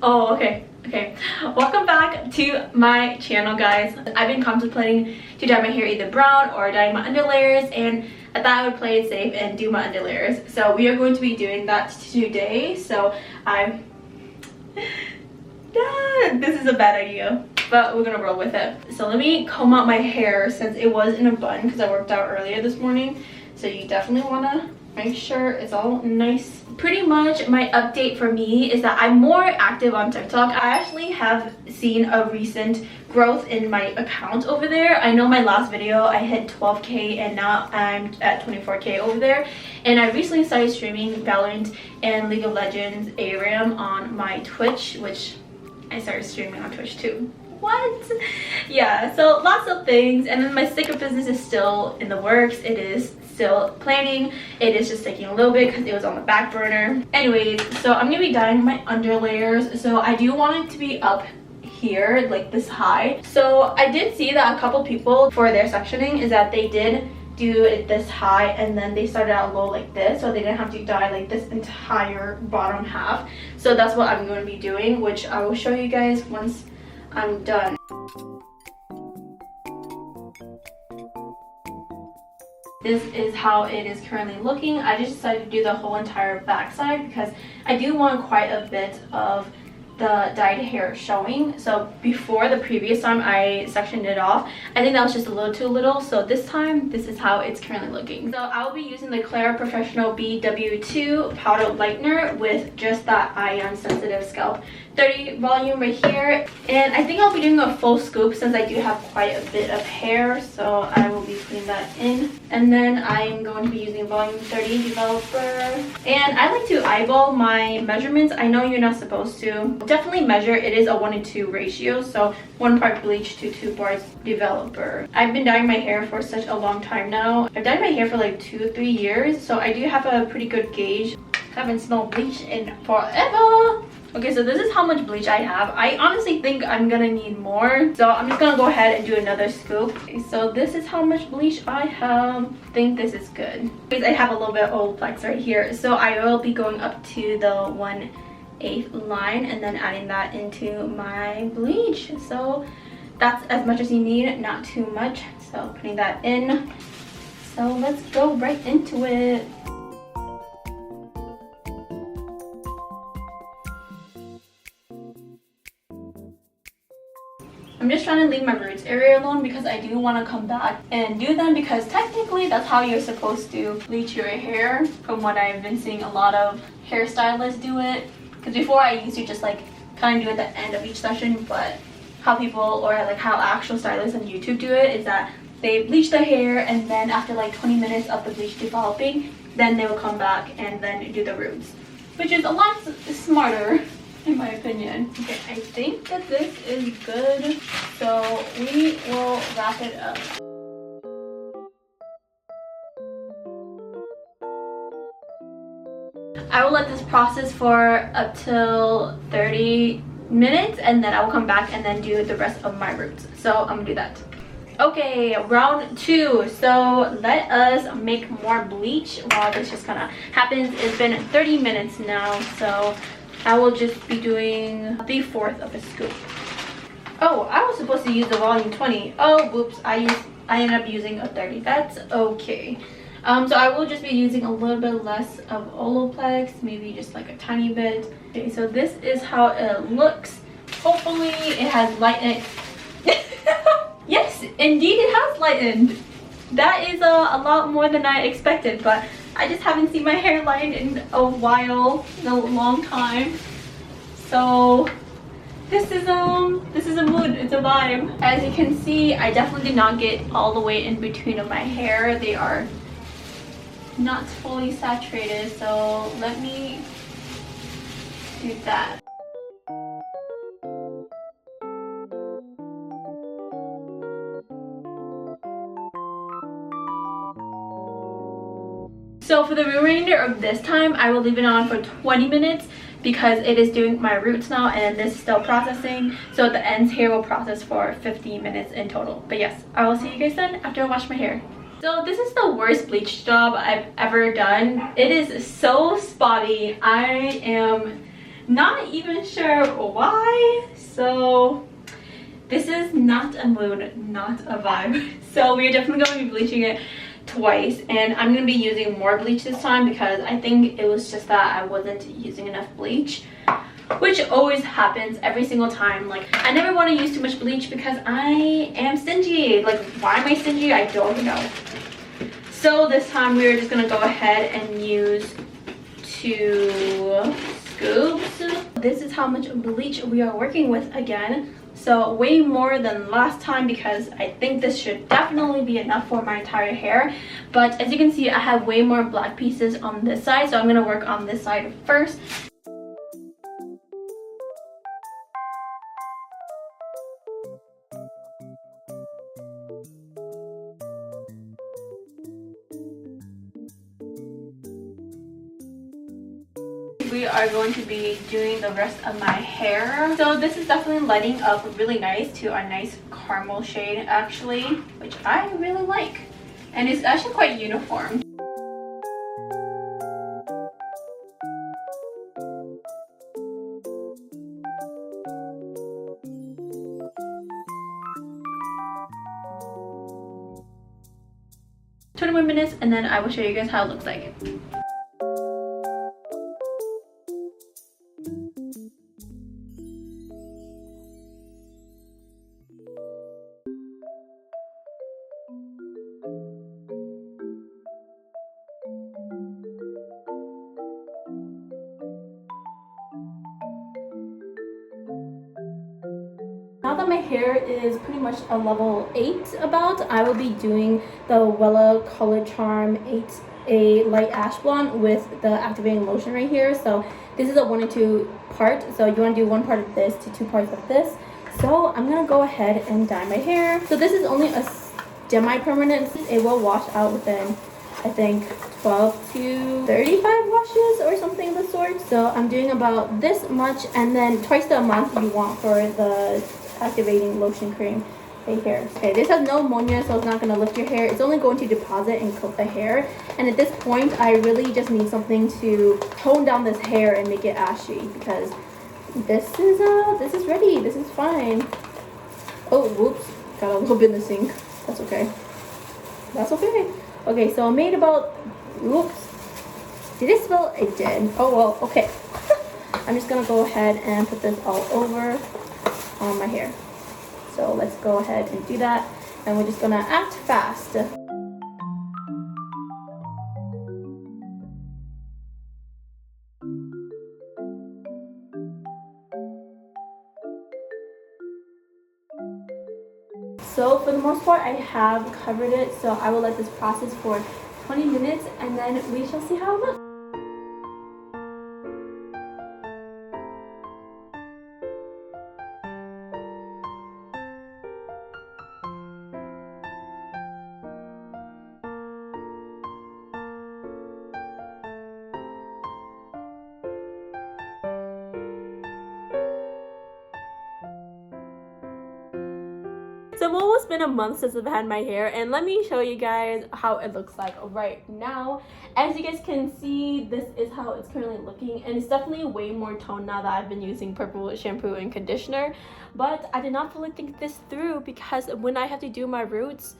Oh, okay. Okay, welcome back to my channel, guys. I've been contemplating to dye my hair either brown or dye my underlayers, and I thought I would play it safe and do my underlayers. So we are going to be doing that today. So I'm this is a bad idea, but we're gonna roll with it. So let me comb out my hair since it was in a bun because I worked out earlier this morning. So you definitely want to make sure it's all nice. Pretty much my update for me is that I'm more active on TikTok. I actually have seen a recent growth in my account over there. I know my last video I hit 12k and now I'm at 24k over there. And I recently started streaming Valorant and League of Legends ARAM on my Twitch, which I started streaming on Twitch too. What? Yeah, so lots of things. And then my sticker business is still in the works. It is still planning. It is just taking a little bit because it was on the back burner. Anyways, so I'm gonna be dyeing my underlayers. So I do want it to be up here, like this high. So I did see that a couple people for their sectioning is that they did do it this high and then they started out low like this, so they didn't have to dye like this entire bottom half. So that's what I'm going to be doing, which I will show you guys once I'm done. This is how it is currently looking. I just decided to do the whole entire backside because I do want quite a bit of the dyed hair showing. So before, the previous time I sectioned it off, I think that was just a little too little. So this time, this is how it's currently looking. So I will be using the Clara Professional BW2 powder lightener with just that ion sensitive scalp 30 volume right here. And I think I'll be doing a full scoop since I do have quite a bit of hair, so I will be putting that in. And then I'm going to be using volume 30 developer. And I like to eyeball my measurements. I know you're not supposed to. Definitely measure. It is a 1:2 ratio, so 1 part bleach to 2 parts developer. I've been dyeing my hair for such a long time now. I've dyed my hair for like 2 or 3 years, so I do have a pretty good gauge. Haven't smelled bleach in forever. Okay, so this is how much bleach I have. I honestly think I'm gonna need more, so I'm just gonna go ahead and do another scoop. Okay, so this is how much bleach I have. I think this is good. I have a little bit of Olaplex right here, so I will be going up to the 1/8 line and then adding that into my bleach. So that's as much as you need, not too much. So putting that in. So let's go right into it. I'm just trying to leave my roots area alone because I do want to come back and do them, because technically that's how you're supposed to bleach your hair, from what I've been seeing a lot of hairstylists do it. Because before I used to just like kind of do it at the end of each session, but how people, or like how actual stylists on YouTube do it, is that they bleach their hair and then after like 20 minutes of the bleach developing, then they will come back and then do the roots, which is a lot smarter in my opinion. Okay, I think that this is good, so we will wrap it up. I will let this process for up till 30 minutes and then I will come back and then do the rest of my roots. So I'm gonna do that. Okay, round 2. So let us make more bleach while this just kind of happens. It's been 30 minutes now, so I will just be doing 3/4 of a scoop. Oh, I was supposed to use the volume 20. Oh, whoops, I ended up using a 30. That's okay. So I will just be using a little bit less of Olaplex, maybe just like a tiny bit. Okay, so this is how it looks. Hopefully it has lightened. Yes, indeed it has lightened. That is a lot more than I expected, but I just haven't seen my hairline in a while, in a long time. So this is a mood, it's a vibe. As you can see, I definitely did not get all the way in between of my hair. They are not fully saturated, so let me do that. So for the remainder of this time, I will leave it on for 20 minutes because it is doing my roots now and this is still processing. So the ends here will process for 15 minutes in total. But yes, I will see you guys then after I wash my hair. So this is the worst bleach job I've ever done. It is so spotty. I am Not even sure why. So this is not a mood, not a vibe. So we're definitely going to be bleaching it twice, and I'm going to be using more bleach this time because I think it was just that I wasn't using enough bleach, which always happens every single time. Like, I never want to use too much bleach because I am stingy. Like, why am I stingy? I don't know. So this time we're just going to go ahead and use 2 scoops. This is how much bleach we are working with again. So way more than last time because I think this should definitely be enough for my entire hair. But as you can see, I have way more black pieces on this side, so I'm going to work on this side first. We are going to be doing the rest of my hair. So this is definitely lighting up really nice to a nice caramel shade actually, which I really like. And it's actually quite uniform. More minutes and then I will show you guys how it looks like. Now that my hair is pretty much a level 8 about, I will be doing the Wella Color Charm 8A Light Ash Blonde with the activating lotion right here. So this is a 1 and 2 part. So you want to do 1 part of this to 2 parts of this. So I'm going to go ahead and dye my hair. So this is only a semi-permanent. It will wash out within, I think, 12 to 35 washes or something of the sort. So I'm doing about this much, and then twice the amount you want for the activating lotion cream right here. Okay, this has no ammonia, so it's not going to lift your hair. It's only going to deposit and coat the hair. And at this point, I really just need something to tone down this hair and make it ashy, because this is ready. This is fine. Oh, whoops, got a little bit in the sink. That's okay. That's okay. Okay, so I made about, whoops. Did it spill? It did. Oh well, okay. I'm just gonna go ahead and put this all over on my hair. So let's go ahead and do that. And we're just gonna act fast. So for the most part, I have covered it. So I will let this process for 20 minutes and then we shall see how it looks. So it's almost been a month since I've had my hair, and let me show you guys how it looks like right now. As you guys can see, this is how it's currently looking, and it's definitely way more toned now that I've been using purple shampoo and conditioner. But I did not fully think this through, because when I have to do my roots,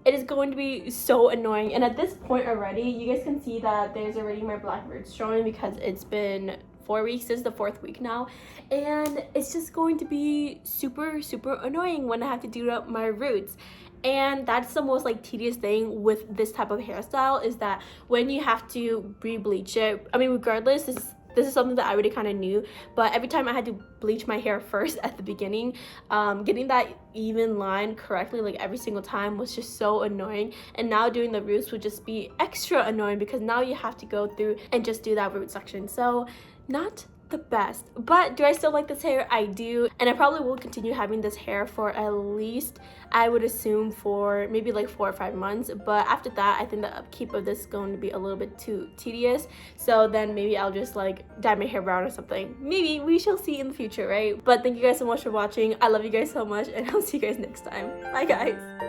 it is going to be so annoying. And at this point already, you guys can see that there's already my black roots showing, because it's been 4 weeks. This is the 4th week now, and it's just going to be super annoying when I have to do up my roots. And that's the most like tedious thing with this type of hairstyle, is that when you have to re-bleach it, I mean, regardless, this is something that I already kind of knew, but every time I had to bleach my hair first at the beginning, getting that even line correctly like every single time was just so annoying. And now doing the roots would just be extra annoying, because now you have to go through and just do that root section. So not the best. But do I still like this hair? I do, and I probably will continue having this hair for at least, I would assume, for maybe like 4 or 5 months. But after that, I think the upkeep of this is going to be a little bit too tedious, so then maybe I'll just like dye my hair brown or something. Maybe, we shall see in the future, right? But thank you guys so much for watching. I love you guys so much, and I'll see you guys next time. Bye guys.